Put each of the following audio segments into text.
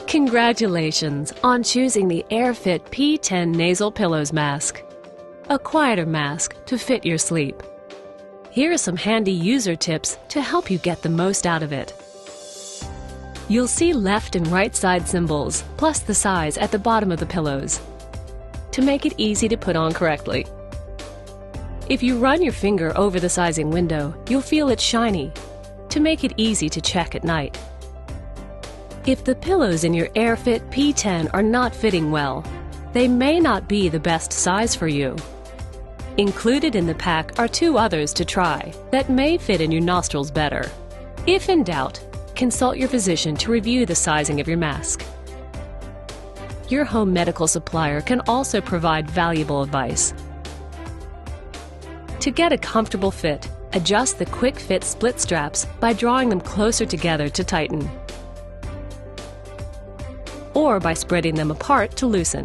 Congratulations on choosing the AirFit P10 Nasal Pillows Mask, a quieter mask to fit your sleep. Here are some handy user tips to help you get the most out of it. You'll see left and right side symbols, plus the size at the bottom of the pillows, to make it easy to put on correctly. If you run your finger over the sizing window, you'll feel it shiny, to make it easy to check at night. If the pillows in your AirFit P10 are not fitting well, they may not be the best size for you. Included in the pack are two others to try that may fit in your nostrils better. If in doubt, consult your physician to review the sizing of your mask. Your home medical supplier can also provide valuable advice. To get a comfortable fit, adjust the quick fit split straps by drawing them closer together to tighten, or by spreading them apart to loosen.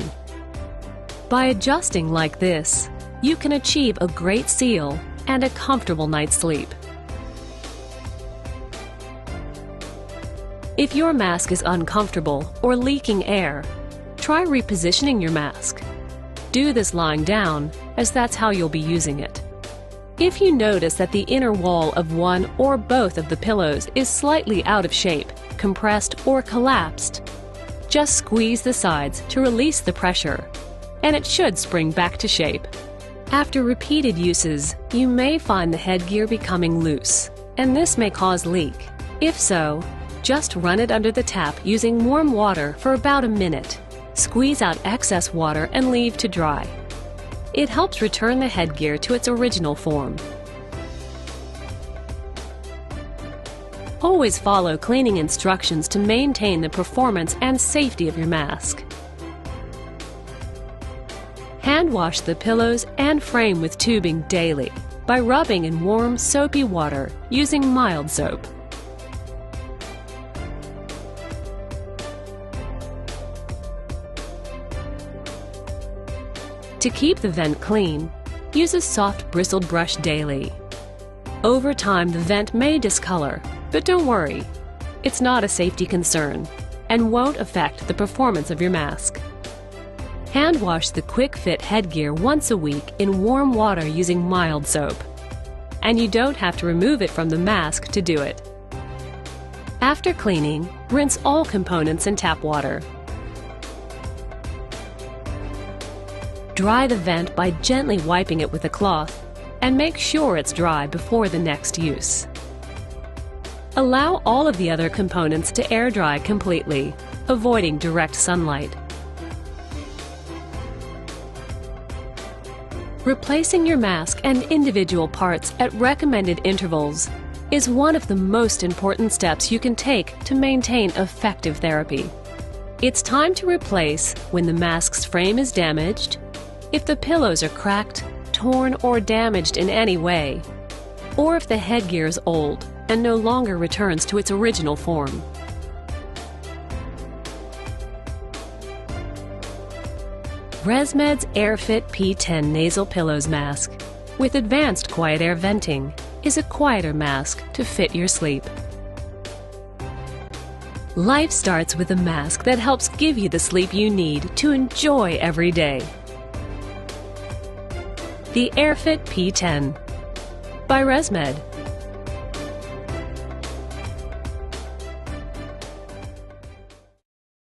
By adjusting like this, you can achieve a great seal and a comfortable night's sleep. If your mask is uncomfortable or leaking air, try repositioning your mask. Do this lying down, as that's how you'll be using it. If you notice that the inner wall of one or both of the pillows is slightly out of shape, compressed, or collapsed, just squeeze the sides to release the pressure, and it should spring back to shape. After repeated uses, you may find the headgear becoming loose, and this may cause leak. If so, just run it under the tap using warm water for about a minute. Squeeze out excess water and leave to dry. It helps return the headgear to its original form. Always follow cleaning instructions to maintain the performance and safety of your mask. Hand wash the pillows and frame with tubing daily by rubbing in warm, soapy water using mild soap. To keep the vent clean, use a soft bristled brush daily. Over time, the vent may discolor, but don't worry, it's not a safety concern and won't affect the performance of your mask. Hand wash the quick fit headgear once a week in warm water using mild soap, and you don't have to remove it from the mask to do it. After cleaning, rinse all components in tap water. Dry the vent by gently wiping it with a cloth, and make sure it's dry before the next use. Allow all of the other components to air dry completely, avoiding direct sunlight. Replacing your mask and individual parts at recommended intervals is one of the most important steps you can take to maintain effective therapy. It's time to replace when the mask's frame is damaged, if the pillows are cracked, torn, or damaged in any way, or if the headgear is old and no longer returns to its original form. ResMed's AirFit P10 Nasal Pillows Mask with advanced quiet air venting is a quieter mask to fit your sleep. Life starts with a mask that helps give you the sleep you need to enjoy every day. The AirFit P10 by ResMed.